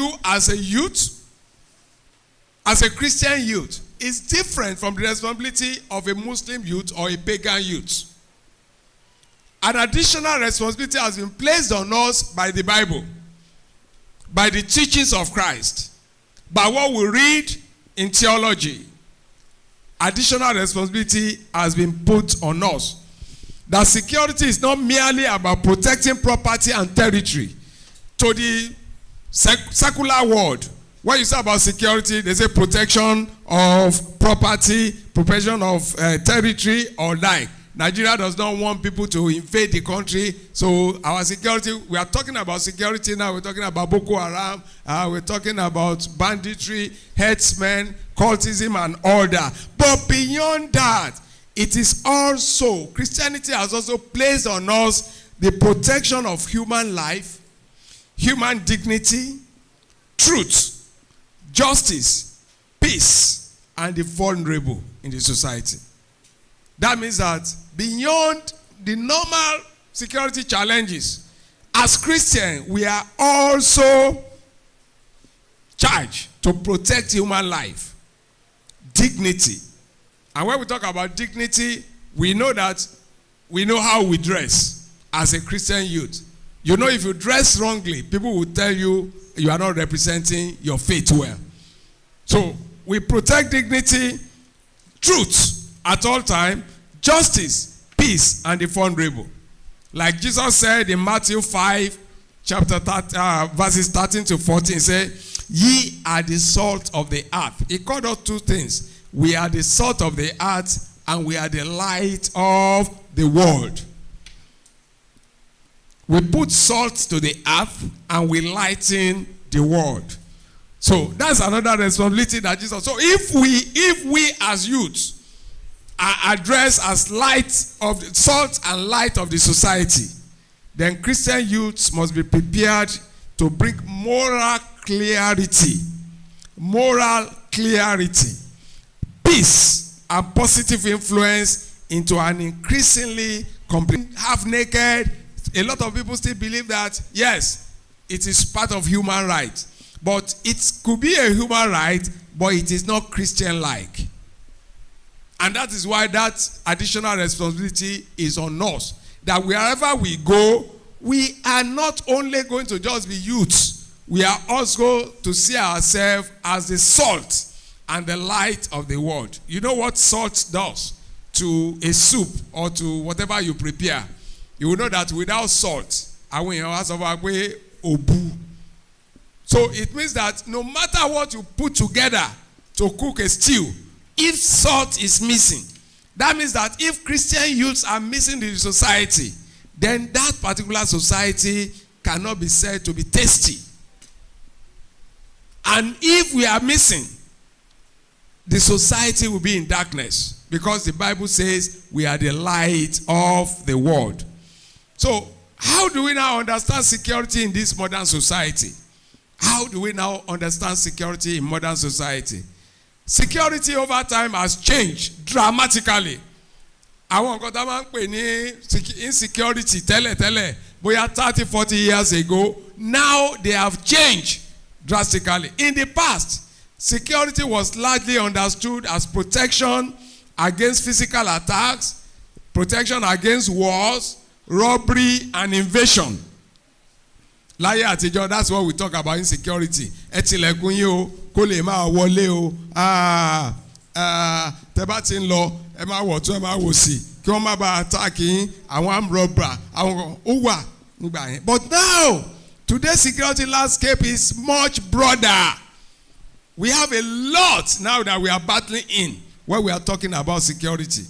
you as a youth, as a Christian youth, is different from the responsibility of a Muslim youth or a pagan youth. An additional responsibility has been placed on us by the Bible, by the teachings of Christ, by what we read in theology. Additional responsibility has been put on us. That security is not merely about protecting property and territory. To the secular world, when you say about security, they say protection of property, protection of territory or like. Nigeria does not want people to invade the country, so our security, we are talking about security now, we're talking about Boko Haram, we're talking about banditry, herdsmen, cultism and all that. But beyond that, it is also, Christianity has also placed on us the protection of human life, human dignity, truth, justice, peace, and the vulnerable in the society. That means that beyond the normal security challenges, as Christians, we are also charged to protect human life, dignity. And when we talk about dignity, we know how we dress as a Christian youth. You know, if you dress wrongly, people will tell you you are not representing your faith well. So we protect dignity, truth at all times, justice, peace, and the vulnerable. Like Jesus said in Matthew 5, verses 13 to 14, say, ye are the salt of the earth. He called us two things. We are the salt of the earth, and we are the light of the world. We put salt to the earth, and we lighten the world. So that's another responsibility that Jesus. So if we as youths are addressed as light of the salt and light of the society, then Christian youths must be prepared to bring moral clarity, peace, and positive influence into an increasingly complete half-naked. A lot of people still believe that, yes, it is part of human right, but it could be a human right, but it is not Christian-like. And that is why that additional responsibility is on us. That wherever we go, we are not only going to just be youths, we are also to see ourselves as the salt and the light of the world. You know what salt does to a soup or to whatever you prepare? You will know that without salt, so it means that no matter what you put together to cook a stew, if salt is missing, that means that if Christian youths are missing in the society, then that particular society cannot be said to be tasty. And if we are missing, the society will be in darkness, because the Bible says we are the light of the world. So, how do we now understand security in this modern society? How do we now understand security in modern society? Security over time has changed dramatically. Àwọn nǹkan tá máa ń pè ní insecurity tẹ́lẹ̀ bóyá 30-40 years ago, now they have changed drastically. In the past, security was largely understood as protection against physical attacks, protection against wars, robbery, and invasion. Láyé àtijọ́, that's what we talk about insecurity. Ẹ tilẹ̀kùn yín o, kó lè máa wọlé o. Tẹ́ bá ti ń lọ, ẹ máa wọ̀ tún ẹ máa wò sí. Kí wọ́n má bàa attack yín, àwọn armed robber, àwọn ó wà nígbà yẹn. But now, today's security landscape is much broader. We have a lot now that we are battling in when we are talking about security.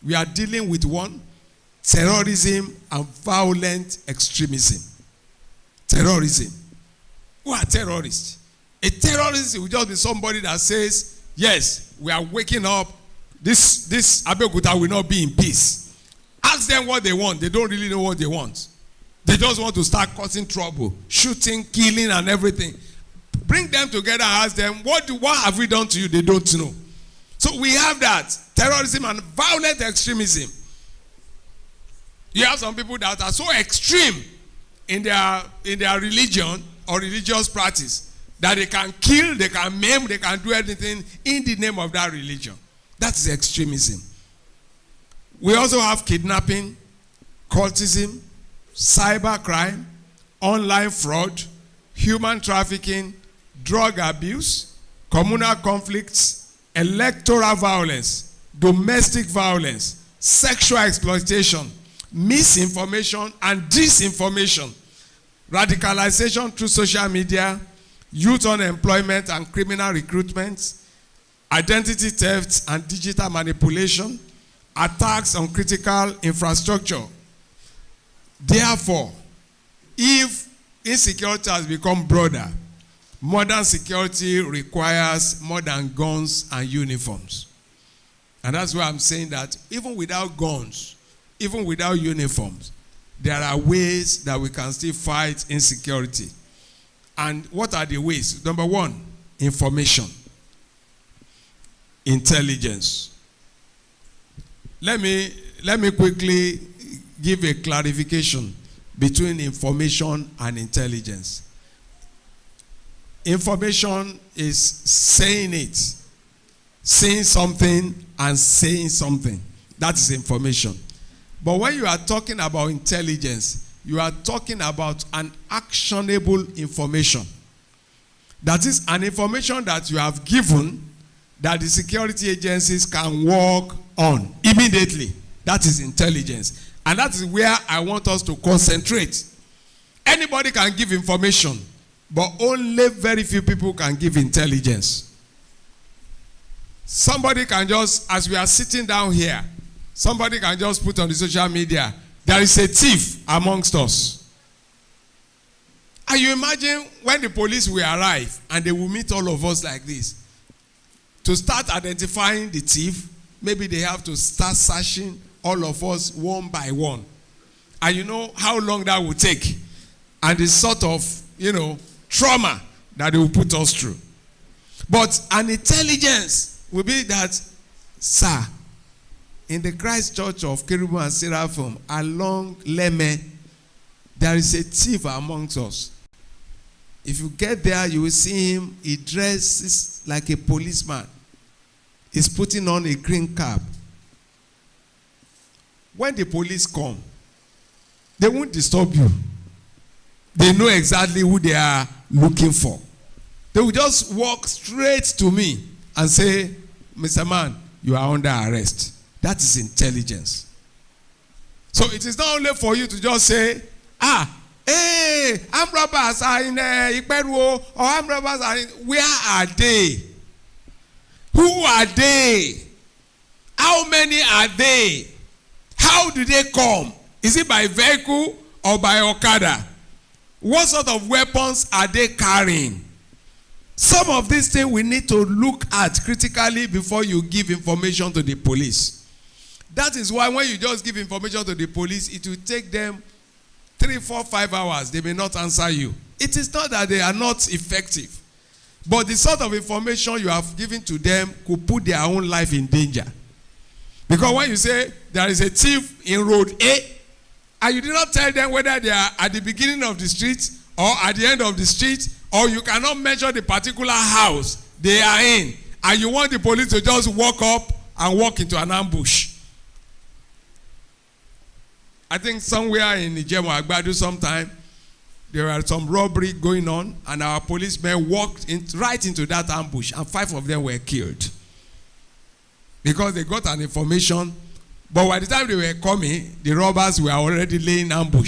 We are dealing with one, terrorism and violent extremism. Terrorism. Who are terrorists? A terrorist will just be somebody that says, yes, we are waking up. This Abeokuta will not be in peace. Ask them what they want. They don't really know what they want. They just want to start causing trouble, shooting, killing, and everything. Bring them together and ask them, what have we done to you? They don't know. So we have that. Terrorism and violent extremism. You have some people that are so extreme in their religion or religious practice that they can kill, they can maim, they can do anything in the name of that religion. That is extremism. We also have kidnapping, cultism, cybercrime, online fraud, human trafficking, drug abuse, communal conflicts, electoral violence, domestic violence, sexual exploitation, misinformation and disinformation, radicalization through social media, youth unemployment and criminal recruitment, identity theft and digital manipulation, attacks on critical infrastructure. Therefore, if insecurity has become broader, modern security requires more than guns and uniforms. And that's why I'm saying that even without guns, even without uniforms, there are ways that we can still fight insecurity. And what are the ways? Number one, information, intelligence. Let me quickly give a clarification between information and intelligence. Information is saying it, saying something and saying something. That is information. But when you are talking about intelligence, you are talking about an actionable information. That is an information that you have given that the security agencies can work on immediately. That is intelligence. And that is where I want us to concentrate. Anybody can give information, but only very few people can give intelligence. Somebody can just, as we are sitting down here, somebody can just put on the social media, there is a thief amongst us. And you imagine when the police will arrive and they will meet all of us like this. To start identifying the thief, maybe they have to start searching all of us one by one. And you know how long that will take. And the sort of, trauma that they will put us through. But an intelligence will be that, sir, in the Christ Church of Cherubim and Seraphim, along Leme, there is a thief amongst us. If you get there, you will see him. He dresses like a policeman. He's putting on a green cap. When the police come, they won't disturb you. They know exactly who they are looking for. They will just walk straight to me and say, Mr. Man, you are under arrest. That is intelligence. So it is not only for you to just say, armed robbers are in Iperu, or armed robbers are in, where are they? Who are they? How many are they? How do they come? Is it by vehicle or by Okada? What sort of weapons are they carrying? Some of these things we need to look at critically before you give information to the police. That is why when you just give information to the police, it will take them 3, 4, 5 hours. They may not answer you. It is not that they are not effective. But the sort of information you have given to them could put their own life in danger. Because when you say there is a thief in road A, and you did not tell them whether they are at the beginning of the street or at the end of the street, or you cannot measure the particular house they are in, and you want the police to just walk up and walk into an ambush. I think somewhere in Ijemo Agbadu sometime, there was some robbery going on, and our policemen walked right into that ambush, and 5 of them were killed. Because they got an information, but by the time they were coming, the robbers were already laying ambush.